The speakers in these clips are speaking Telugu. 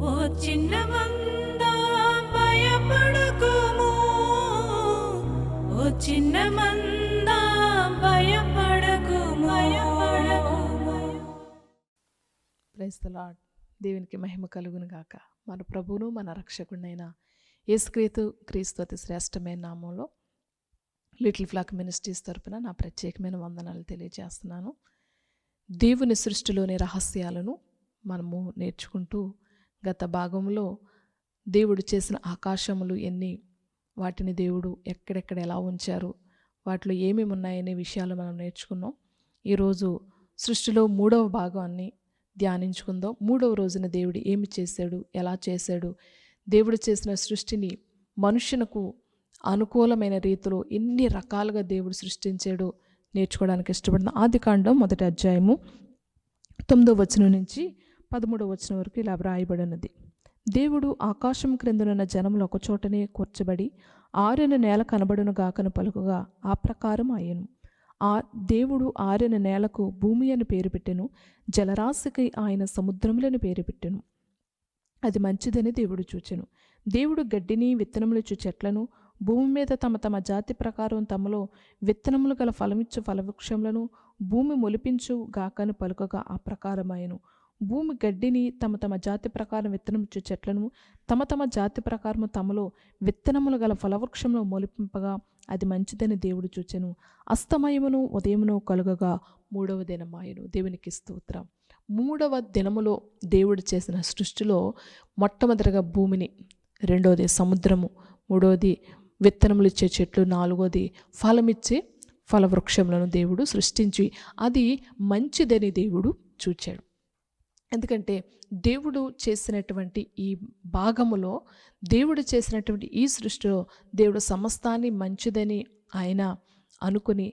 ఓ చిన్న మంద భయపడకుము, ఓ చిన్న మంద భయపడకుము. Praise the Lord. దేవునికి మహిమ కలుగును గాక. మన ప్రభువును మన రక్షకుడైన యేసుక్రీస్తు అతి శ్రేష్టమైన నామంలో లిటిల్ ఫ్లాక్ మినిస్ట్రీస్ తరపున నా ప్రత్యేకమైన వందనాలు తెలియజేస్తున్నాను. దేవుని సృష్టిలోని రహస్యాలను మనము నేర్చుకుంటూ గత భాగంలో దేవుడు చేసిన ఆకాశములు ఎన్ని, వాటిని దేవుడు ఎక్కడెక్కడ ఎలా ఉంచారు, వాటిలో ఏమేమి ఉన్నాయనే విషయాలు మనం నేర్చుకున్నాం. ఈరోజు సృష్టిలో 3వ భాగాన్ని ధ్యానించుకుందాం. 3వ రోజున దేవుడు ఏమి చేశాడు, ఎలా చేశాడు, దేవుడు చేసిన సృష్టిని మనుషునకు అనుకూలమైన రీతిలో ఎన్ని రకాలుగా దేవుడు సృష్టించాడో నేర్చుకోవడానికి ఇష్టపడుతున్నాం. ఆదికాండం 1వ అధ్యాయము 9వ వచనం నుంచి 13వ వచనం వరకు ఇలా వ్రాయబడినది. దేవుడు ఆకాశం క్రిందనున్న జనములు ఒక చోటనే కూర్చబడి ఆరిన నేల కనబడును గాకను పలుకుగా ఆ ప్రకారం అయ్యను. ఆ దేవుడు ఆరిన నేలకు భూమి అని పేరు పెట్టెను, జలరాశికి ఆయన సముద్రములను పేరు పెట్టెను. అది మంచిదని దేవుడు చూచెను. దేవుడు గడ్డిని విత్తనములిచ్చు చెట్లను, భూమి మీద తమ తమ జాతి ప్రకారం తమలో విత్తనములు గల ఫలమిచ్చు ఫలవృక్షములను భూమి మొలిపించు గాకను పలుకగా ఆ ప్రకారమాయను. భూమి గడ్డిని తమ తమ జాతి ప్రకారం విత్తనమిచ్చు చెట్లను, తమ తమ జాతి ప్రకారము తమలో విత్తనములు గల ఫలవృక్షములు మొలిపింపగా అది మంచిదని దేవుడు చూచెను. అస్తమయమును ఉదయమును కలుగగా 3వ దినమాయను. దేవునికి స్తోత్రం. 3వ దినములో దేవుడు చేసిన సృష్టిలో మొట్టమొదటిగా భూమిని, 2వది సముద్రము, 3వది విత్తనములు ఇచ్చే చెట్లు, 4వది ఫలమిచ్చే ఫలవృక్షములను దేవుడు సృష్టించి అది మంచిదని దేవుడు చూచాడు. ఎందుకంటే దేవుడు చేసినటువంటి ఈ భాగములో, దేవుడు చేసినటువంటి ఈ సృష్టిలో దేవుడు సమస్తాన్ని మంచిదని ఆయన అనుకుని,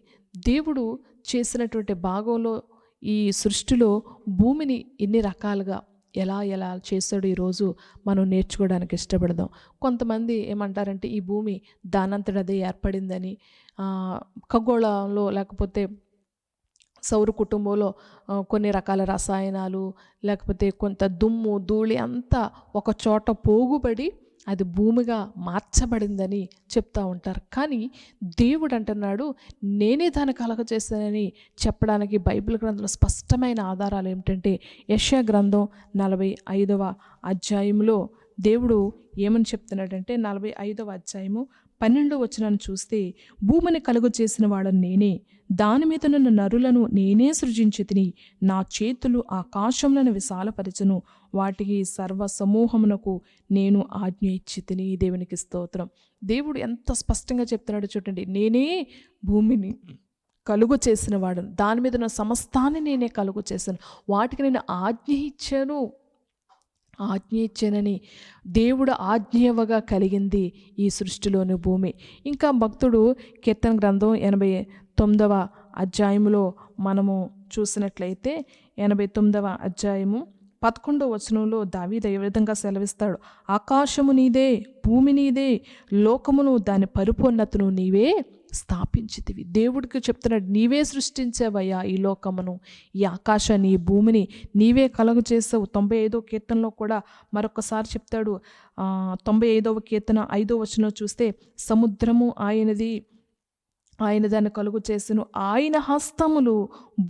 దేవుడు చేసినటువంటి భాగంలో ఈ సృష్టిలో భూమిని ఇన్ని రకాలుగా ఎలా చేస్తాడో ఈరోజు మనం నేర్చుకోవడానికి ఇష్టపడదాం. కొంతమంది ఏమంటారంటే ఈ భూమి దానంతటదే ఏర్పడిందని, ఖగోళంలో లేకపోతే సౌర కుటుంబంలో కొన్ని రకాల రసాయనాలు లేకపోతే కొంత దుమ్ము ధూళి అంతా ఒక చోట పోగుబడి అది భూమిగా మార్చబడిందని చెప్తూ ఉంటారు. కానీ దేవుడు అంటున్నాడు నేనే దాన్ని కలగజేస్తానని చెప్పడానికి బైబిల్ గ్రంథంలో స్పష్టమైన ఆధారాలు ఏమిటంటే, యెషయా గ్రంథం 45వ అధ్యాయంలో దేవుడు ఏమని చెప్తున్నాడంటే, 45వ అధ్యాయము 12వ వచనాన్ని చూస్తే, భూమిని కలుగు చేసిన వాడని నేనే, దాని మీద నున్న నరులను నేనే సృజించితిని, నా చేతులు ఆకాశములను విశాలపరచును, వాటికి సర్వ సమూహమునకు నేను ఆజ్ఞ ఇచ్చితిని. దేవునికి స్తోత్రం. దేవుడు ఎంత స్పష్టంగా చెప్తున్నాడో చూడండి. నేనే భూమిని కలుగు చేసిన వాడను, దాని మీద ఉన్న సమస్తాన్ని నేనే కలుగు చేశాను, వాటికి నేను ఆజ్ఞ ఇచ్చానని దేవుడు ఆజ్ఞ కలిగింది ఈ సృష్టిలోని భూమి. ఇంకా భక్తుడు కీర్తన గ్రంథం 89వ అధ్యాయములో మనము చూసినట్లయితే 89వ అధ్యాయము 11వ వచనంలో దావీదు ఏ విధంగా సెలవిస్తాడు, ఆకాశము నీదే, భూమి నీదే, లోకమును దాని పరిపూర్ణతను నీవే స్థాపించితివి. దేవుడికి చెప్తున్నాడు, నీవే సృష్టించావయ్యా ఈ లోకమును, ఈ ఆకాశాన్ని, ఈ భూమిని నీవే కలుగు చేసావు. 95వ కీర్తనలో కూడా మరొకసారి చెప్తాడు. 95వ కీర్తన 5వ వచనం చూస్తే, సముద్రము ఆయనది, ఆయన దాన్ని కలుగు చేసెను, ఆయన హస్తములు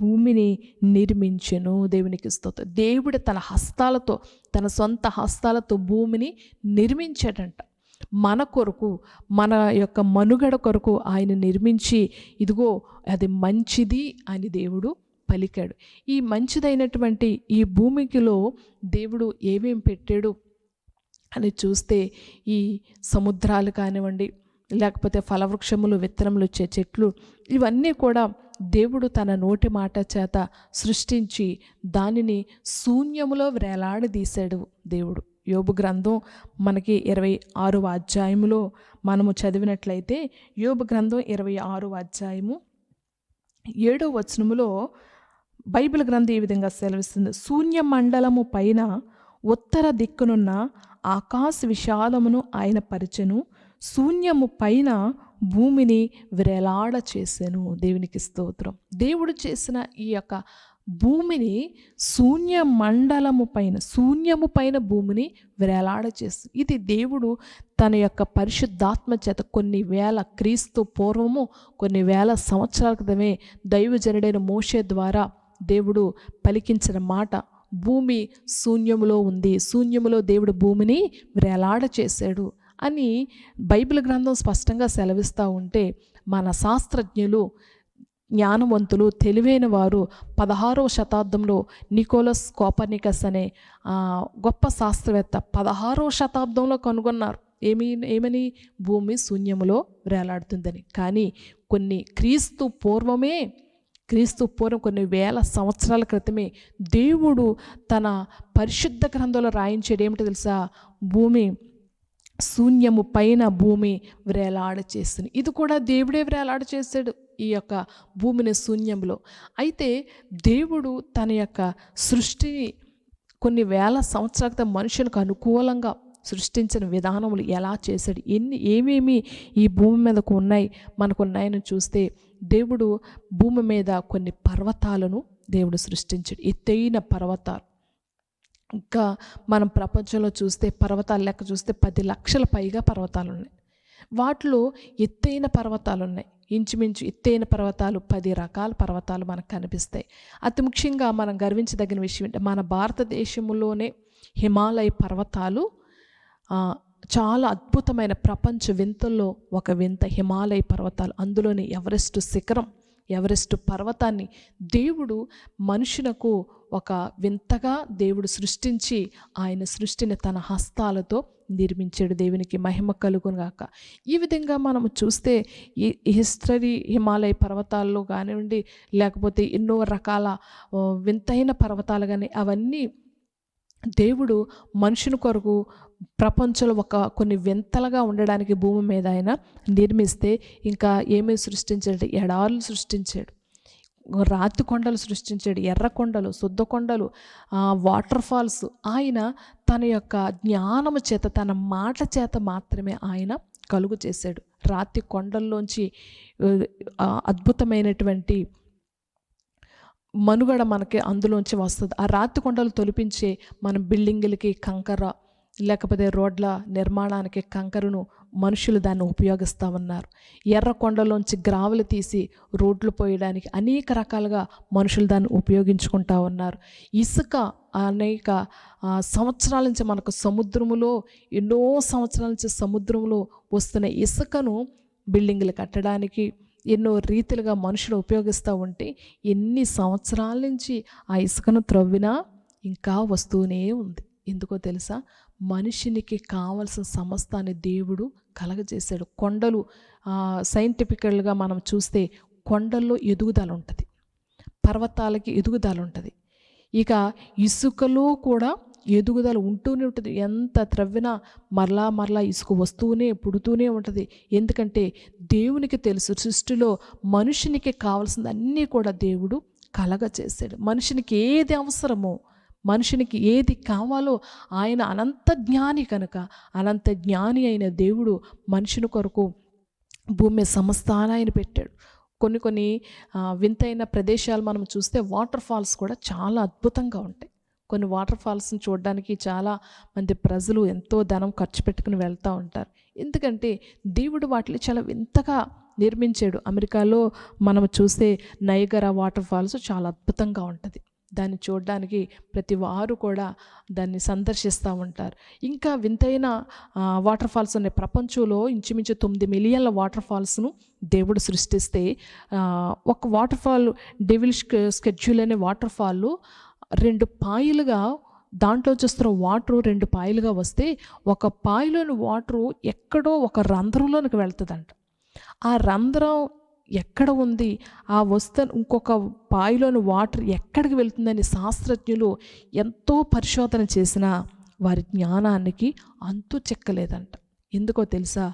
భూమిని నిర్మించెను. దేవునికి స్తోత్రం. దేవుడు తన హస్తాలతో, తన సొంత హస్తాలతో భూమిని నిర్మించాడంట. మన కొరకు, మన యొక్క మనుగడ కొరకు ఆయన నిర్మించి, ఇదిగో అది మంచిది అని దేవుడు పలికాడు. ఈ మంచిదైనటువంటి ఈ భూమికిలో దేవుడు ఏమేం పెట్టాడు అని చూస్తే, ఈ సముద్రాలు కానివ్వండి, లేకపోతే ఫలవృక్షములు, విత్తనములు ఇచ్చే చెట్లు, ఇవన్నీ కూడా దేవుడు తన నోటి మాట చేత సృష్టించి దానిని శూన్యములో వేలాడదీశాడు దేవుడు. యోబు గ్రంథం మనకి 26వ అధ్యాయములో మనము చదివినట్లయితే, యోబు గ్రంథం 26వ అధ్యాయము 7వ వచనములో బైబిల్ గ్రంథం ఈ విధంగా సెలవిస్తుంది, శూన్య మండలము పైన ఉత్తర దిక్కునున్న ఆకాశ విశాలమును ఆయన పరిచెను, శూన్యము పైన భూమిని విరేలాడ చేసెను. దేవునికి స్తోత్రం. దేవుడు చేసిన ఈ యొక్క భూమిని శూన్యము పైన భూమిని వేలాడ చేస్తుంది. ఇది దేవుడు తన యొక్క పరిశుద్ధాత్మ చేత క్రీస్తు పూర్వము కొన్ని వేల సంవత్సరాల క్రితమే దైవజనుడైన మోషే ద్వారా దేవుడు పలికించిన మాట. భూమి శూన్యములో ఉంది, శూన్యములో దేవుడు భూమిని వేలాడ చేశాడు అని బైబిల్ గ్రంథం స్పష్టంగా సెలవిస్తూ ఉంటే, మన శాస్త్రజ్ఞులు, జ్ఞానవంతులు, తెలివైన వారు 16వ శతాబ్దంలో నికోలస్ కోపర్నికస్ అనే గొప్ప శాస్త్రవేత్త 16వ శతాబ్దంలో కనుగొన్నారు. ఏమని? భూమి శూన్యములో వేలాడుతుందని. కానీ క్రీస్తు పూర్వం కొన్ని వేల సంవత్సరాల క్రితమే దేవుడు తన పరిశుద్ధ గ్రంథంలో రాయించాడు. ఏమిటో తెలుసా? భూమి శూన్యము పైన భూమి వేలాడ చేస్తుంది. ఇది కూడా దేవుడే వేలాడ చేశాడు, ఈ యొక్క భూమిని శూన్యంలో. అయితే దేవుడు తన యొక్క సృష్టిని కొన్ని వేల సంవత్సరాల క్రితం మనుషులకు అనుకూలంగా సృష్టించిన విధానములు ఎలా చేశాడు, ఏమేమి ఈ భూమి మీదకు మనకున్నాయని చూస్తే, దేవుడు భూమి మీద కొన్ని పర్వతాలను దేవుడు సృష్టించాడు, ఎత్తైన పర్వతాలు. ఇంకా మనం ప్రపంచంలో చూస్తే పర్వతాల లెక్క చూస్తే 10 లక్షల పైగా పర్వతాలు ఉన్నాయి. వాటిలో ఎత్తైన పర్వతాలు ఉన్నాయి. ఇంచుమించు ఎత్తైన పర్వతాలు 10 రకాల పర్వతాలు మనకు కనిపిస్తాయి. అతి ముఖ్యంగా మనం గర్వించదగిన విషయం ఏంటంటే, మన భారతదేశంలోనే హిమాలయ పర్వతాలు చాలా అద్భుతమైన ప్రపంచ వింతల్లో ఒక వింత హిమాలయ పర్వతాలు. అందులోని ఎవరెస్ట్ పర్వతాన్ని దేవుడు మనుషునకు ఒక వింతగా దేవుడు సృష్టించి, ఆయన సృష్టిని తన హస్తాలతో నిర్మించాడు. దేవునికి మహిమ కలుగునుగాక. ఈ విధంగా మనం చూస్తే ఈ హిమాలయ పర్వతాల్లో కానివ్వండి, లేకపోతే ఎన్నో రకాల వింతైన పర్వతాలు కానీ, అవన్నీ దేవుడు మనుషుని కొరకు ప్రపంచంలో కొన్ని వింతలుగా ఉండడానికి భూమి మీద ఆయన నిర్మిస్తే, ఇంకా ఏమేమి సృష్టించాడు? ఎడారులు సృష్టించాడు, రాతి కొండలు సృష్టించాడు, ఎర్ర కొండలు, శుద్ధ కొండలు, వాటర్ ఫాల్స్. ఆయన తన యొక్క జ్ఞానము చేత, తన మాట చేత మాత్రమే ఆయన కలుగు చేశాడు. రాతి కొండల్లోంచి అద్భుతమైనటువంటి మనుగడ మనకి అందులోంచి వస్తుంది. ఆ రాతి కొండలు తొలిపించే మనం బిల్డింగులకి కంకర, లేకపోతే రోడ్ల నిర్మాణానికి కంకరను మనుషులు దాన్ని ఉపయోగిస్తూ ఉన్నారు. ఎర్ర కొండలోంచి గ్రావెలు తీసి రోడ్లు పోయడానికి అనేక రకాలుగా మనుషులు దాన్ని ఉపయోగించుకుంటూ ఉన్నారు. ఇసుక అనేక సంవత్సరాల నుంచి మనకు ఎన్నో సంవత్సరాల నుంచి సముద్రంలో వస్తున్న ఇసుకను బిల్డింగులు కట్టడానికి ఎన్నో రీతిలుగా మనుషులు ఉపయోగిస్తూ ఉంటే, ఎన్ని సంవత్సరాల నుంచి ఆ ఇసుకను త్రవ్వినా ఇంకా వస్తూనే ఉంది. ఎందుకో తెలుసా? మనిషినికి కావలసిన సమస్తాన్ని దేవుడు కలగజేశాడు. కొండలు సైంటిఫికల్గా మనం చూస్తే కొండల్లో ఎదుగుదల ఉంటుంది, పర్వతాలకి ఎదుగుదల ఉంటుంది. ఇక ఇసుకలో కూడా ఎదుగుదల ఉంటూనే ఉంటుంది. ఎంత త్రవ్వినా మరలా ఇసుక పుడుతూనే ఉంటుంది. ఎందుకంటే దేవునికి తెలుసు, సృష్టిలో మనుషునికి కావాల్సింది అన్నీ కూడా దేవుడు కలగజేశాడు. మనుషునికి ఏది అవసరమో, మనుషునికి ఏది కావాలో ఆయన అనంత జ్ఞాని కనుక, అనంత జ్ఞాని అయిన దేవుడు మనుషుని కొరకు భూమి సమస్తాన్ని ఆయన పెట్టాడు. కొన్ని వింతైన ప్రదేశాలు మనం చూస్తే వాటర్ ఫాల్స్ కూడా చాలా అద్భుతంగా ఉంటాయి. కొన్ని వాటర్ ఫాల్స్ని చూడడానికి చాలా మంది ప్రజలు ఎంతో ధనం ఖర్చు పెట్టుకుని వెళ్తూ ఉంటారు. ఎందుకంటే దేవుడు వాటిని చాలా వింతగా నిర్మించాడు. అమెరికాలో మనం చూస్తే నయగరా వాటర్ ఫాల్స్ చాలా అద్భుతంగా ఉంటుంది. దాన్ని చూడడానికి ప్రతి వారు కూడా దాన్ని సందర్శిస్తూ ఉంటారు. ఇంకా వింతైన వాటర్ ఫాల్స్ ఉన్నాయి. ప్రపంచంలో ఇంచుమించు 9 మిలియన్ల వాటర్ ఫాల్స్ను దేవుడు సృష్టిస్తే, ఒక వాటర్ ఫాల్ డెవిల్ స్కెడ్యూల్ అనే వాటర్ ఫాల్ 2 పాయలుగా, దాంట్లో చూస్తున్న వాటరు 2 పాయలుగా వస్తే, ఒక పాయలోని వాటరు ఎక్కడో ఒక రంధ్రంలోనికి వెళ్తుందంట. ఆ రంధ్రం ఎక్కడ ఉంది, ఆ ఇంకొక పాయలోని వాటర్ ఎక్కడికి వెళ్తుందని శాస్త్రజ్ఞులు ఎంతో పరిశోధన చేసినా వారి జ్ఞానానికి అంతు చెక్కలేదంట. ఎందుకో తెలుసా?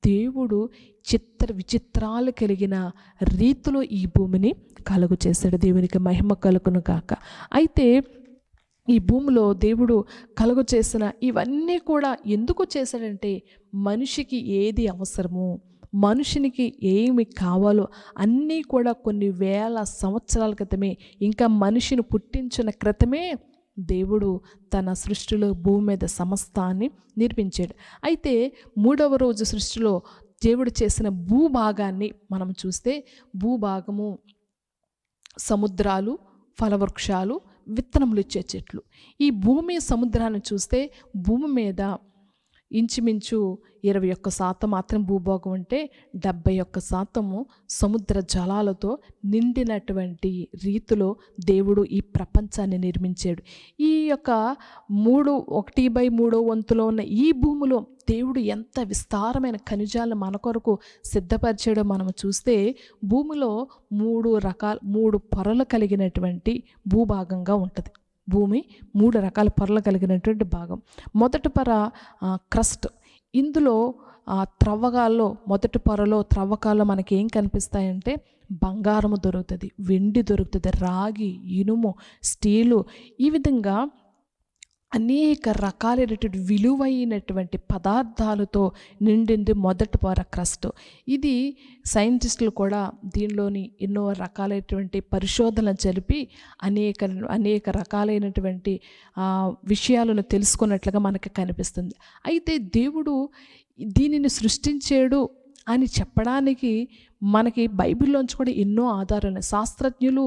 దేవుడు విచిత్రాలు కలిగిన రీతిలో ఈ భూమిని కలుగు చేశాడు. దేవునికి మహిమ కలుగును గాక. అయితే ఈ భూమిలో దేవుడు కలుగు చేసిన ఇవన్నీ కూడా ఎందుకు చేశాడంటే, మనిషికి ఏది అవసరమో మనుషునికి ఏమి కావాలో అన్నీ కూడా కొన్ని వేల సంవత్సరాల క్రితమే, ఇంకా మనిషిని పుట్టించిన క్రితమే దేవుడు తన సృష్టిలో భూమి మీద సమస్తాన్ని నిర్మించాడు. అయితే 3వ రోజు సృష్టిలో దేవుడు చేసిన భూభాగాన్ని మనం చూస్తే, భూభాగము సముద్రాలు, ఫలవృక్షాలు, విత్తనములు ఇచ్చే చెట్లు. ఈ భూమి సముద్రాన్ని చూస్తే భూమి మీద ఇంచుమించు 21% మాత్రం భూభాగం ఉంటే 71% సముద్ర జలాలతో నిండినటువంటి రీతిలో దేవుడు ఈ ప్రపంచాన్ని నిర్మించాడు. ఈ యొక్క 1/3 వంతులో ఉన్న ఈ భూమిలో దేవుడు ఎంత విస్తారమైన ఖనిజాలను మన కొరకు సిద్ధపరిచాడో మనం చూస్తే, భూమిలో 3 పొరలు కలిగినటువంటి భూభాగంగా ఉంటుంది. భూమి 3 రకాల పొరలు కలిగినటువంటి భాగం. మొదటి పొర క్రస్ట్. ఇందులో త్రవ్వకాల్లో, మొదటి పొరలో త్రవ్వకాల్లో మనకి ఏం కనిపిస్తాయంటే బంగారము దొరుకుతుంది, వెండి దొరుకుతుంది, రాగి, ఇనుము, స్టీలు, ఈ విధంగా అనేక రకాలైనటువంటి విలువైనటువంటి పదార్థాలతో నిండింది మొదటి పొర క్రస్ట్. ఇది సైంటిస్టులు కూడా దీనిలోని ఎన్నో రకాలైనటువంటి పరిశోధనలు జరిపి అనేక రకాలైనటువంటి విషయాలను తెలుసుకున్నట్లుగా మనకు కనిపిస్తుంది. అయితే దేవుడు దీనిని సృష్టించాడు అని చెప్పడానికి మనకి బైబిల్లోంచి కూడా ఎన్నో ఆధారాలు. శాస్త్రజ్ఞులు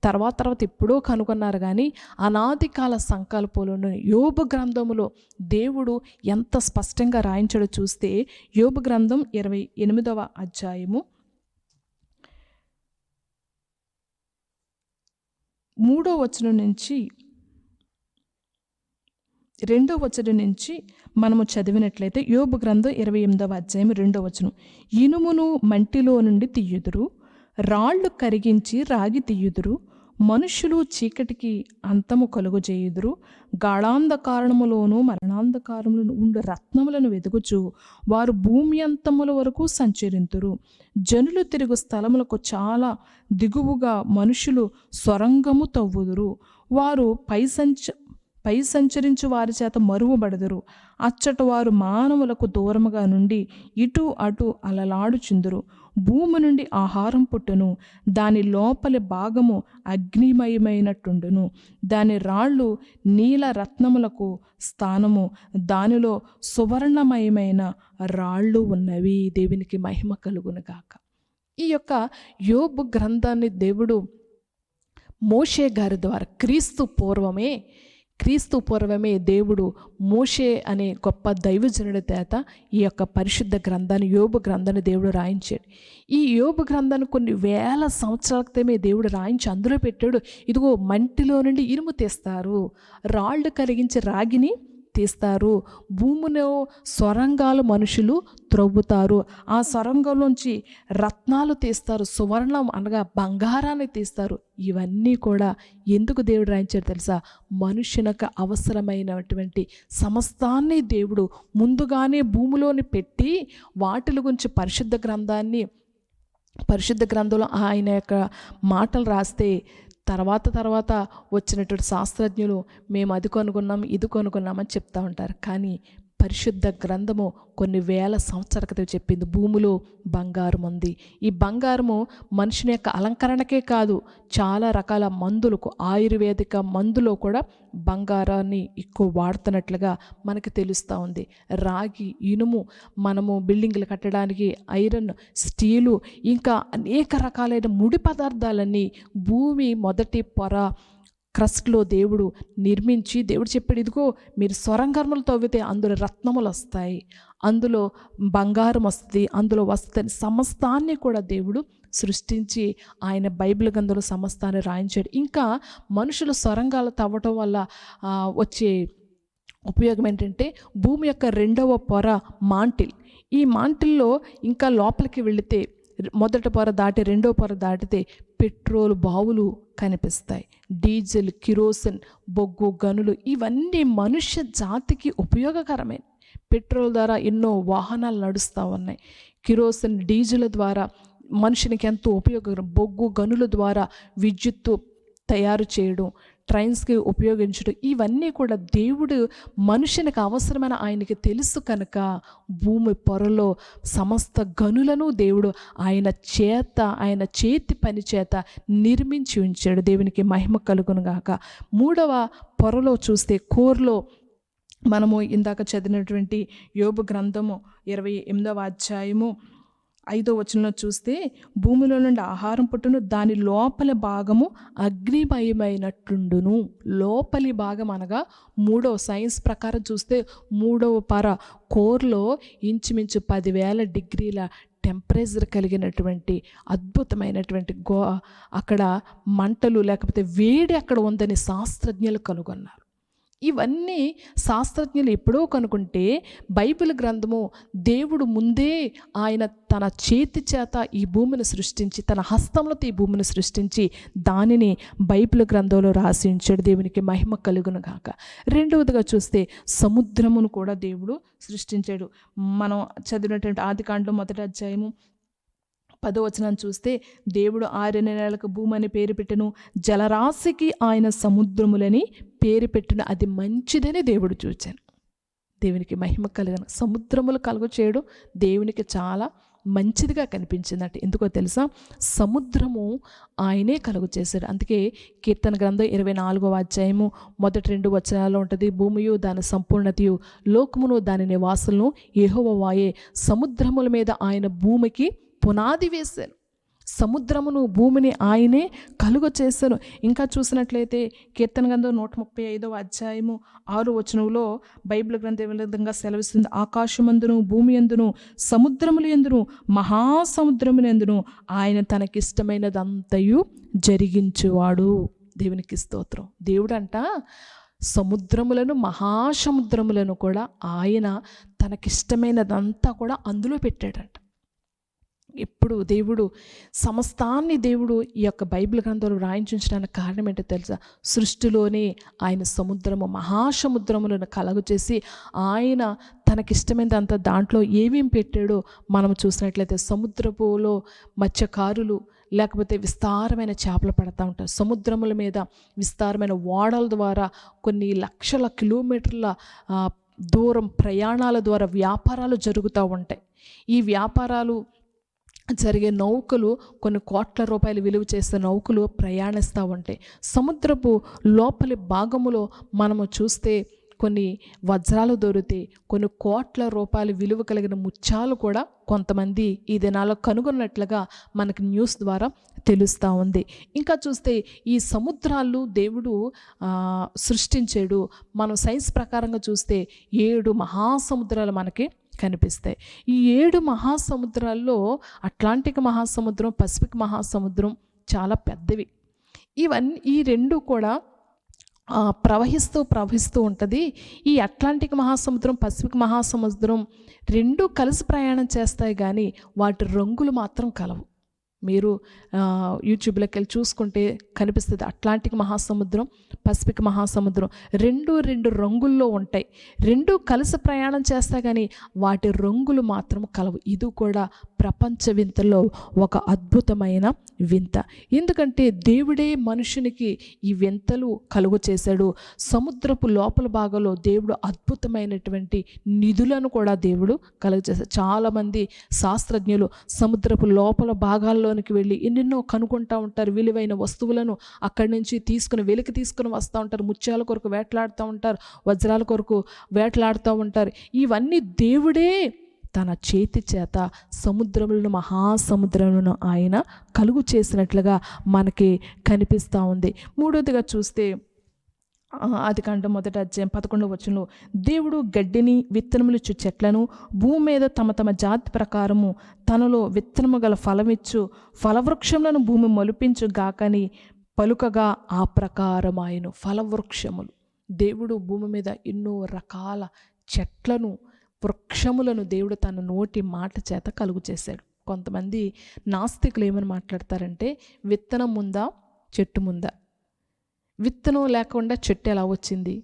తర్వాత ఎప్పుడో కనుగొన్నారు, కానీ అనాది కాల సంకల్పంలోని యోబు గ్రంథములో దేవుడు ఎంత స్పష్టంగా రాయించాడో చూస్తే, యోబు గ్రంథం 28వ అధ్యాయము 3వ వచనం నుంచి 2వ వచనం నుంచి మనము చదివినట్లయితే, యోబు గ్రంథం 28వ అధ్యాయం 2వ వచనం. ఇనుమును మంటిలో నుండి తీయుదురు, రాళ్ళు కరిగించి రాగి తీయుదురు, మనుషులు చీకటికి అంతము కలుగజేయుదురు, గాఢాంధకారములోను మరణాంధకారములను ఉండు రత్నములను వెదుగుచు వారు భూమి అంతముల వరకు సంచరింతురు. జనులు తిరుగు స్థలములకు చాలా దిగువగా మనుషులు సొరంగము తవ్వుదురు. వారు పై సంచరించు వారి చేత మరువబడదురు. అచ్చట వారు మానవులకు దూరముగా నుండి ఇటు అటు అలలాడుచుందురు. భూమి నుండి ఆహారం పుట్టును, దాని లోపలి భాగము అగ్నిమయమైనట్టుండును. దాని రాళ్ళు నీల రత్నములకు స్థానము, దానిలో సువర్ణమయమైన రాళ్ళు ఉన్నవి. దేవునికి మహిమ కలుగును గాక. ఈ యొక్క యోబు గ్రంథాన్ని దేవుడు మోషే గారి ద్వారా క్రీస్తు పూర్వమే దేవుడు మోషే అనే గొప్ప దైవజనుడి చేత ఈ యొక్క పరిశుద్ధ గ్రంథాన్ని, యోబు గ్రంథాన్ని దేవుడు రాయించాడు. ఈ యోబు గ్రంథాన్ని కొన్ని వేల సంవత్సరాల క్రితమే దేవుడు రాయించి అందులో పెట్టాడు. ఇదిగో మంటిలో నుండి ఇనుము తీస్తారు, రాళ్ళు కరిగించి రాగిని తీస్తారు, భూమిలో సొరంగాలు మనుషులు త్రవ్వుతారు, ఆ సొరంగంలోంచి రత్నాలు తీస్తారు, సువర్ణం అనగా బంగారాన్ని తీస్తారు. ఇవన్నీ కూడా ఎందుకు దేవుడు రాయించాడు తెలుసా? మనుషులకు అవసరమైనటువంటి సమస్తాన్ని దేవుడు ముందుగానే భూమిలోని పెట్టి వాటిల గురించి పరిశుద్ధ గ్రంథంలో ఆయన యొక్క మాటలు రాస్తే, తర్వాత వచ్చినటువంటి శాస్త్రజ్ఞులు మేము అది కొనుక్కున్నాం ఇది కొనుక్కున్నామని చెప్తూ ఉంటారు. కానీ పరిశుద్ధ గ్రంథము కొన్ని వేల సంవత్సరాల క్రితం చెప్పింది భూమిలో బంగారం ఉంది. ఈ బంగారము మనుషుని యొక్క అలంకరణకే కాదు, చాలా రకాల మందులకు, ఆయుర్వేదిక మందులో కూడా బంగారాన్ని ఎక్కువ వాడుతున్నట్లుగా మనకి తెలుస్తూ ఉంది. రాగి, ఇనుము, మనము బిల్డింగ్లు కట్టడానికి ఐరన్, స్టీలు, ఇంకా అనేక రకాలైన ముడి పదార్థాలన్నీ భూమి మొదటి పొర క్రస్ట్లో దేవుడు నిర్మించి, దేవుడు చెప్పాడు, ఇదిగో మీరు సొరంగములు తవ్వితే అందులో రత్నములు వస్తాయి, అందులో బంగారం వస్తుంది, అందులో వస్తుంది. సమస్తాన్ని కూడా దేవుడు సృష్టించి ఆయన బైబిల్ గ్రంథంలో సమస్తాన్ని రాయించాడు. ఇంకా మనుషులు సొరంగాలు తవ్వటం వల్ల వచ్చే ఉపయోగం ఏంటంటే, భూమి యొక్క 2వ పొర మాంటిల్. ఈ మాంటిల్లో ఇంకా లోపలికి వెళితే, మొదటి పొర దాటి 2వ పొర దాటితే పెట్రోల్ బావులు కనిపిస్తాయి, డీజిల్, కిరోసిన్, బొగ్గు గనులు, ఇవన్నీ మనుష్య జాతికి ఉపయోగకరమే. పెట్రోల్ ద్వారా ఎన్నో వాహనాలు నడుస్తూ ఉన్నాయి, కిరోసిన్, డీజిల్ ద్వారా మనుషునికి ఎంతో ఉపయోగకరం, బొగ్గు గనుల ద్వారా విద్యుత్తు తయారు చేయడం, ట్రైన్స్కి ఉపయోగించడం, ఇవన్నీ కూడా దేవుడు మనుషునికి అవసరమైన ఆయనకి తెలుసు కనుక భూమి పొరలో సమస్త గనులను దేవుడు ఆయన చేతి పని చేత నిర్మించి ఉంచాడు. దేవునికి మహిమ కలుగును గాక. మూడవ పొరలో చూస్తే కోర్లో మనము ఇందాక చదివినటువంటి యోబు గ్రంథము 28వ అధ్యాయము 5వ వచనంలో చూస్తే, భూమిలో నుండి ఆహారం పుట్టును, దాని లోపలి భాగము అగ్నిమయమైనట్టుండును. లోపలి భాగం అనగా మూడవ సైన్స్ ప్రకారం చూస్తే మూడవ పొర కోర్లో ఇంచుమించు 10,000 డిగ్రీల టెంపరేచర్ కలిగినటువంటి అద్భుతమైనటువంటి అక్కడ మంటలు లేకపోతే వేడి అక్కడ ఉందని శాస్త్రజ్ఞులు కనుగొన్నారు. ఇవన్నీ శాస్త్రజ్ఞులు ఎప్పుడో కనుకుంటే బైబిల్ గ్రంథము దేవుడు ముందే ఆయన తన చేతి చేత ఈ భూమిని సృష్టించి, తన హస్తంలతో ఈ భూమిని సృష్టించి దానిని బైబిల్ గ్రంథంలో రాసి ఉంచాడు. దేవునికి మహిమ కలుగును గాక. రెండవదిగా చూస్తే సముద్రమును కూడా దేవుడు సృష్టించాడు. మనం చదివినటువంటి ఆదికాండం 1వ అధ్యాయము 10వ వచనాన్ని చూస్తే, దేవుడు 6 నెలలకు భూమి అని పేరు పెట్టెను, జలరాశికి ఆయన సముద్రములని పేరు పెట్టెను, అది మంచిదని దేవుడు చూచాను. దేవునికి మహిమ కలుగను. సముద్రములు కలుగు చేయడం దేవునికి చాలా మంచిదిగా కనిపించిందట. ఎందుకో తెలుసా? సముద్రము ఆయనే కలుగు చేశాడు. అందుకే కీర్తన గ్రంథం 24వ అధ్యాయము 1-2 వచనాల్లో ఉంటుంది, భూమియు దాని సంపూర్ణతయు లోకమును దాని నివాసులను యెహోవాయే, సముద్రముల మీద ఆయన భూమికి పునాది వేశాను. సముద్రమును భూమిని ఆయనే కలుగ చేశాను. ఇంకా చూసినట్లయితే కీర్తన గ్రంథం 135వ అధ్యాయము 6వ వచనంలో బైబిల్ గ్రంథం ఏ విధంగా సెలవిస్తుంది, ఆకాశమందును భూమి యందును సముద్రములు యందును మహాసముద్రములు యందును ఆయన తనకిష్టమైనదంతయు జరిగించువాడు. దేవునికి స్తోత్రం. దేవుడంట సముద్రములను మహాసముద్రములను కూడా ఆయన తనకిష్టమైనదంతా కూడా అందులో పెట్టాడంట. ఎప్పుడు దేవుడు సమస్తాన్ని దేవుడు ఈ యొక్క బైబిల్ గ్రంథంలో రాయించడానికి కారణం ఏంటో తెలుసా? సృష్టిలోనే ఆయన సముద్రము మహాసముద్రములను కలుగ చేసి ఆయన తనకిష్టమైనంత దాంట్లో ఏమేమి పెట్టాడో మనం చూసినట్లయితే, సముద్రపులో మత్స్యకారులు లేకపోతే విస్తారమైన చేపలు పడతా ఉంటారు. సముద్రముల మీద విస్తారమైన ఓడల ద్వారా కొన్ని లక్షల కిలోమీటర్ల దూరం ప్రయాణాల ద్వారా వ్యాపారాలు జరుగుతూ ఉంటాయి. ఈ వ్యాపారాలు జరిగే నౌకలు కొన్ని కోట్ల రూపాయలు విలువ చేసే నౌకలు ప్రయాణిస్తూ ఉంటాయి. సముద్రపు లోపలి భాగములో మనము చూస్తే కొన్ని వజ్రాలు దొరుకుతాయి, కొన్ని కోట్ల రూపాయలు విలువ కలిగిన ముత్యాలు కూడా కొంతమంది ఈ దినాల్లో కనుగొన్నట్లుగా మనకి న్యూస్ ద్వారా తెలుస్తూ ఉంది. ఇంకా చూస్తే ఈ సముద్రాలు దేవుడు సృష్టించాడు. మనం సైన్స్ ప్రకారంగా చూస్తే 7 మహాసముద్రాలు మనకి కనిపిస్తాయి. ఈ 7 మహాసముద్రాల్లో అట్లాంటిక్ మహాసముద్రం, పసిఫిక్ మహాసముద్రం చాలా పెద్దవి. ఈ 2 కూడా ప్రవహిస్తూ ఉంటుంది. ఈ అట్లాంటిక్ మహాసముద్రం, పసిఫిక్ మహాసముద్రం 2 కలిసి ప్రయాణం చేస్తాయి, కానీ వాటి రంగులు మాత్రం కలవు. మీరు యూట్యూబ్లోకి వెళ్ళి చూసుకుంటే కనిపిస్తుంది. అట్లాంటిక్ మహాసముద్రం, పసిఫిక్ మహాసముద్రం 2 రంగుల్లో ఉంటాయి. 2 కలిసి ప్రయాణం చేస్తా కానీ వాటి రంగులు మాత్రం కలవు. ఇది కూడా ప్రపంచ వింతల్లో ఒక అద్భుతమైన వింత. ఎందుకంటే దేవుడే మనుషునికి ఈ వింతలు కలుగు చేశాడు. సముద్రపు లోపల భాగంలో దేవుడు అద్భుతమైనటువంటి నిధులను కూడా దేవుడు కలుగు చేశాడు. చాలామంది శాస్త్రజ్ఞులు సముద్రపు లోపల భాగాల్లోనికి వెళ్ళి ఎన్నెన్నో కనుక్కుంటూ ఉంటారు. విలువైన వస్తువులను అక్కడి నుంచి వెలికి తీసుకుని వస్తూ ఉంటారు. ముత్యాల కొరకు వేటలాడుతూ ఉంటారు, వజ్రాల కొరకు వేటలాడుతూ ఉంటారు. ఇవన్నీ దేవుడే తన చేతి చేత సముద్రములను మహాసముద్రములను ఆయన కలుగు చేసినట్లుగా మనకి కనిపిస్తూ ఉంది. మూడవదిగా చూస్తే ఆదికాండం 1వ అధ్యాయం 11వ వచనంలో, దేవుడు గడ్డిని విత్తనములిచ్చు చెట్లను భూమి మీద తమ జాతి ప్రకారము తనలో విత్తనము గల ఫలమిచ్చు ఫలవృక్షములను భూమి మొలిపించు గాకని పలుకగా ఆ ప్రకారమాయను. ఫలవృక్షములు, దేవుడు భూమి మీద ఎన్నో రకాల చెట్లను, వృక్షములను దేవుడు తన నోటి మాట చేత కలుగు చేశాడు. కొంతమంది నాస్తికులు ఏమని మాట్లాడతారంటే, విత్తనం ముందా చెట్టు ముందా, విత్తనం లేకుండా చెట్టు ఎలా వచ్చింది,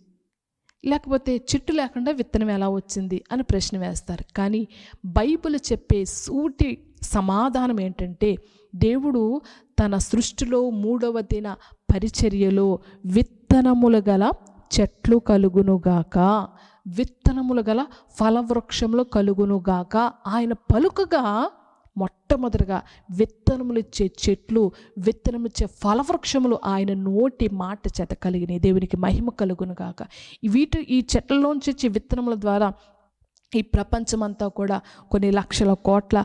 లేకపోతే చెట్టు లేకుండా విత్తనం ఎలా వచ్చింది అని ప్రశ్న వేస్తారు. కానీ బైబిల్ చెప్పే సూటి సమాధానం ఏంటంటే, దేవుడు తన సృష్టిలో 3వ దిన పరిచర్యలో విత్తనం విత్తనములు గల చెట్లు కలుగునుగాక, విత్తనములు గల ఫలవృక్షములు కలుగునుగాక. ఆయన పలుకగా మొట్టమొదటిగా విత్తనములు ఇచ్చే చెట్లు, విత్తనమిచ్చే ఫలవృక్షములు ఆయన నోటి మాట చేత కలిగినాయి. దేవునికి మహిమ కలుగునుగాక. ఈ చెట్లలోంచి వచ్చే విత్తనముల ద్వారా ఈ ప్రపంచమంతా కూడా కొన్ని లక్షల కోట్ల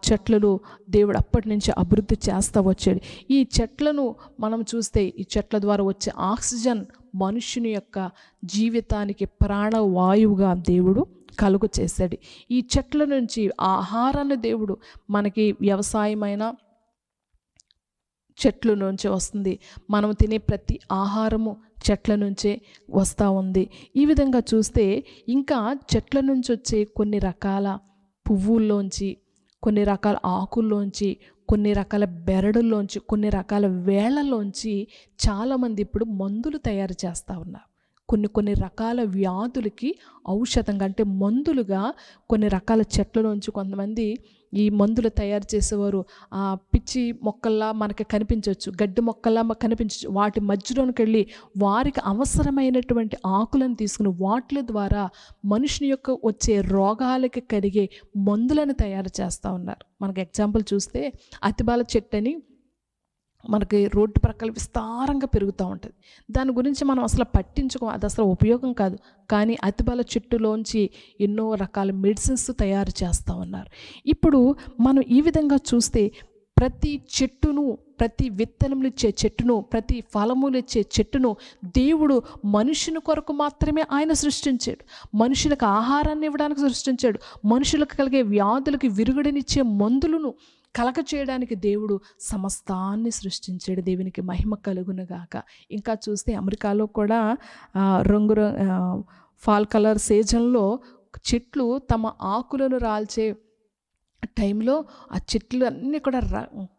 చెట్లను దేవుడు అప్పటి నుంచి అభివృద్ధి చేస్తూ వచ్చాడు. ఈ చెట్లను మనం చూస్తే ఈ చెట్ల ద్వారా వచ్చే ఆక్సిజన్ మనుషుని యొక్క జీవితానికి ప్రాణవాయువుగా దేవుడు కలుగు చేశాడు. ఈ చెట్ల నుంచి ఆహారాన్ని దేవుడు మనకి వ్యవసాయమైన చెట్ల నుంచి వస్తుంది. మనం తినే ప్రతి ఆహారము చెట్ల నుంచే వస్తూ ఉంది. ఈ విధంగా చూస్తే ఇంకా చెట్ల నుంచి వచ్చే కొన్ని రకాల పువ్వుల్లోంచి, కొన్ని రకాల ఆకుల్లోంచి, కొన్ని రకాల బెరడుల్లోంచి, కొన్ని రకాల వేళ్లలోంచి చాలామంది ఇప్పుడు మందులు తయారు చేస్తూ ఉన్నారు. కొన్ని రకాల వ్యాధులకి ఔషధంగా అంటే మందులుగా కొన్ని రకాల చెట్లలోంచి కొంతమంది ఈ మందులు తయారు చేసేవారు పిచ్చి మొక్కల్లా మనకి కనిపించవచ్చు, గడ్డి మొక్కల్లా కనిపించవచ్చు. వాటి మధ్యలోకి వెళ్ళి వారికి అవసరమైనటువంటి ఆకులను తీసుకుని వాటి ద్వారా మనుషుని యొక్క వచ్చే రోగాలకి కలిగే మందులను తయారు చేస్తూ ఉన్నారు. మనకి ఎగ్జాంపుల్ చూస్తే అతిబాల చెట్టు అని మనకి రోడ్డు ప్రక్కల విస్తారంగా పెరుగుతూ ఉంటుంది. దాని గురించి మనం అసలు పట్టించుకోం, అది అసలు ఉపయోగం కాదు. కానీ అతిబల చెట్టులోంచి ఎన్నో రకాల మెడిసిన్స్ తయారు చేస్తూ ఉన్నారు. ఇప్పుడు మనం ఈ విధంగా చూస్తే ప్రతి చెట్టును, ప్రతి విత్తనములు ఇచ్చే చెట్టును, ప్రతి ఫలములు ఇచ్చే చెట్టును దేవుడు మనుషుని కొరకు మాత్రమే ఆయన సృష్టించాడు. మనుషులకు ఆహారాన్ని ఇవ్వడానికి సృష్టించాడు. మనుషులకు కలిగే వ్యాధులకు విరుగుడనిచ్చే మందులను కలగ చేయడానికి దేవుడు సమస్తాన్ని సృష్టించాడు. దేవునికి మహిమ కలుగునుగాక. ఇంకా చూస్తే అమెరికాలో కూడా ఫాల్ కలర్ సీజన్లో చెట్లు తమ ఆకులను రాల్చే టైంలో ఆ చెట్లు అన్నీ కూడా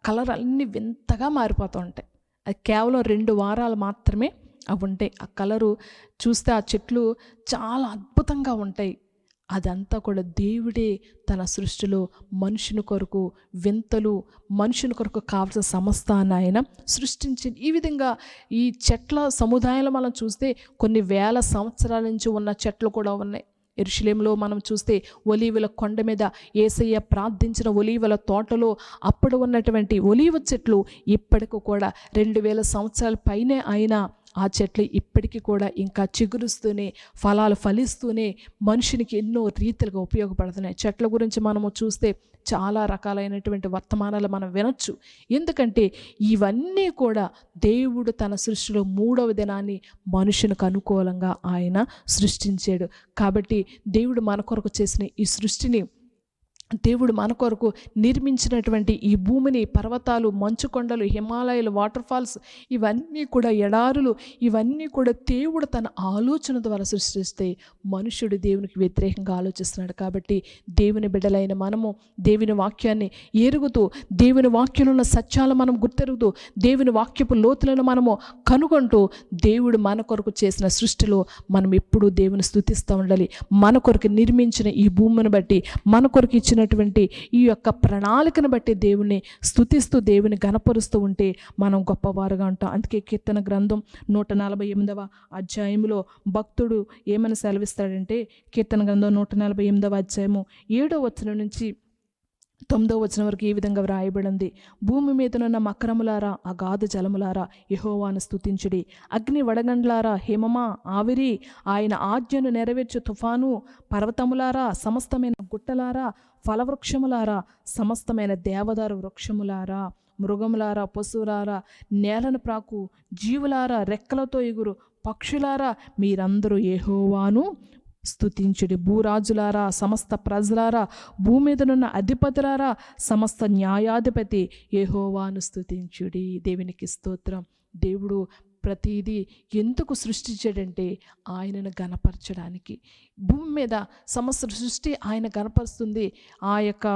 కలర్ అన్నీ వింతగా మారిపోతూ ఉంటాయి. అది కేవలం 2 వారాలు మాత్రమే అవి ఉంటాయి. ఆ కలరు చూస్తే ఆ చెట్లు చాలా అద్భుతంగా ఉంటాయి. అదంతా కూడా దేవుడే తన సృష్టిలో మనుషుని కొరకు వింతలు, మనుషుని కొరకు కావాల్సిన సమస్తాన్ని ఆయన సృష్టించి. ఈ విధంగా ఈ చెట్ల సముదాయాలు మనం చూస్తే కొన్ని వేల సంవత్సరాల నుంచి ఉన్న చెట్లు కూడా ఉన్నాయి. యెరూషలేములో మనం చూస్తే ఒలీవల కొండ మీద యేసయ్య ప్రార్థించిన ఒలీవల తోటలో అప్పుడు ఉన్నటువంటి ఒలీవ చెట్లు ఇప్పటికి కూడా 2000 సంవత్సరాల పైనే అయినా ఆ చెట్లు ఇప్పటికీ కూడా ఇంకా చిగురుస్తూనే, ఫలాలు ఫలిస్తూనే మనుషునికి ఎన్నో రీతిలుగా ఉపయోగపడుతున్నాయి. చెట్ల గురించి మనము చూస్తే చాలా రకాలైనటువంటి వర్తమానాలు మనం వినొచ్చు. ఎందుకంటే ఇవన్నీ కూడా దేవుడు తన సృష్టిలో 3వ దినాన్ని మనుషునికి అనుకూలంగా ఆయన సృష్టించాడు. కాబట్టి దేవుడు మన కొరకు చేసిన ఈ సృష్టిని, దేవుడు మన కొరకు నిర్మించినటువంటి ఈ భూమిని, పర్వతాలు, మంచు కొండలు, హిమాలయాలు, వాటర్ ఫాల్స్, ఇవన్నీ కూడా ఎడారులు, ఇవన్నీ కూడా దేవుడు తన ఆలోచన ద్వారా సృష్టిస్తే మనుషుడు దేవునికి వ్యతిరేకంగా ఆలోచిస్తున్నాడు. కాబట్టి దేవుని బిడ్డలైన మనము దేవుని వాక్యాన్ని ఎరుగుతూ, దేవుని వాక్యంలో ఉన్న సత్యాలను మనం గుర్తెరుగుతూ, దేవుని వాక్యపు లోతులను మనము కనుగొంటూ, దేవుడు మన కొరకు చేసిన సృష్టిలో మనం ఎప్పుడూ దేవుని స్తుతిస్తూ ఉండాలి. మన కొరకు నిర్మించిన ఈ భూమిని బట్టి, మన కొరకు ఇచ్చిన ఈ యొక్క ప్రణాళికను బట్టి దేవుని స్తుతిస్తూ, దేవుని గణపరుస్తూ ఉంటే మనం గొప్పవారుగా ఉంటాం. అందుకే కీర్తన గ్రంథం 148వ అధ్యాయంలో భక్తుడు ఏమని సెలవిస్తాడంటే, కీర్తన గ్రంథం 148వ అధ్యాయము 7వ వచనం నుంచి 9వ వచనం వరకు ఈ విధంగా వ్రాయబడింది. భూమి మీదనున్న మకరములారా, అగాధ జలములారా, యెహోవాను స్తుతించుడి. అగ్ని వడగండ్లారా, హిమమా, ఆవిరి, ఆయన ఆజ్ఞను నెరవేర్చు తుఫాను, పర్వతములారా, సమస్తమైన గుట్టలారా, ఫలవృక్షములారా, సమస్తమైన దేవదారు వృక్షములారా, మృగములారా, పశువులారా, నేలను ప్రాకు జీవులారా, రెక్కలతో ఎగురు పక్షులారా, మీరందరూ యెహోవాను స్తుతించుడి. భూరాజులారా, సమస్త ప్రజలారా, భూమి మీదనున్న అధిపతులారా, సమస్త న్యాయాధిపతి యెహోవాను స్తుతించుడి. దేవునికి స్తోత్రం. దేవుడు ప్రతిదీ ఎందుకు సృష్టించాడంటే ఆయనను గణపరచడానికి. భూమి మీద సమస్త సృష్టి ఆయన గణపరుస్తుంది. ఆ యొక్క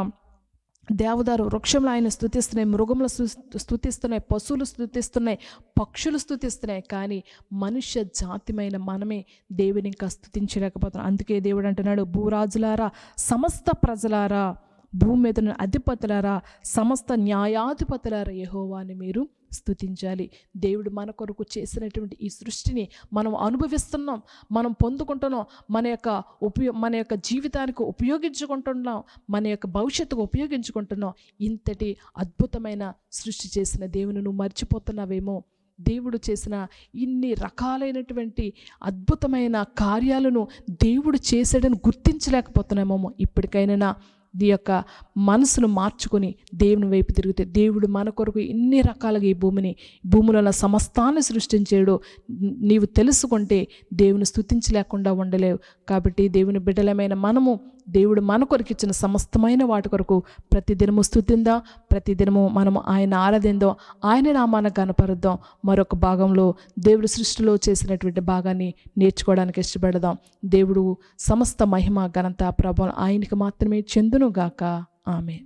దేవదారు వృక్షంలో ఆయన స్తుతిస్తున్నాయి, మృగములు స్తుతిస్తున్నాయి, పశువులు స్తుతిస్తున్నాయి, పక్షులు స్తుతిస్తున్నాయి. కానీ మనుష్య జాతిమైన మనమే దేవుని ఇంకా స్తుతించలేకపోతున్నాం. అందుకే దేవుడు అంటున్నాడు, భూరాజులారా, సమస్త ప్రజలారా, భూమి మీద అధిపతులారా, సమస్త న్యాయాధిపతులారా, యెహోవాని మీరు స్తుతించాలి. దేవుడు మన కొరకు చేసినటువంటి ఈ సృష్టిని మనం అనుభవిస్తున్నాం, మనం పొందుకుంటున్నాం, మన యొక్క జీవితానికి ఉపయోగించుకుంటున్నాం, మన యొక్క భవిష్యత్తుకు ఉపయోగించుకుంటున్నాం. ఇంతటి అద్భుతమైన సృష్టి చేసిన దేవుని నువ్వు మర్చిపోతున్నావేమో. దేవుడు చేసిన ఇన్ని రకాలైనటువంటి అద్భుతమైన కార్యాలను దేవుడు చేశాడని గుర్తించలేకపోతున్నామేమో. ఇప్పటికైనా నీ యొక్క మనసును మార్చుకొని దేవుని వైపు తిరిగితే, దేవుడు మన కొరకు ఇన్ని రకాలుగా ఈ భూమిలో ఉన్న సమస్తాన్ని సృష్టించాడు నీవు తెలుసుకుంటే దేవుని స్తుతించలేకుండా ఉండలేవు. కాబట్టి దేవుని బిడ్డలమైన మనము దేవుడు మన కొరకు ఇచ్చిన సమస్తమైన వాటి కొరకు ప్రతిదినము స్తుతిందాం, ప్రతిదినము మనము ఆయన ఆరాధిందాం, ఆయన నామాన్ని గణపరుద్దాం. మరొక భాగంలో దేవుడు సృష్టిలో చేసినటువంటి భాగాన్ని నేర్చుకోవడానికి ఇష్టపడదాం. దేవుడు సమస్త మహిమ ఘనత ప్రభావం ఆయనకి మాత్రమే చెందునుగాక. ఆమేన్.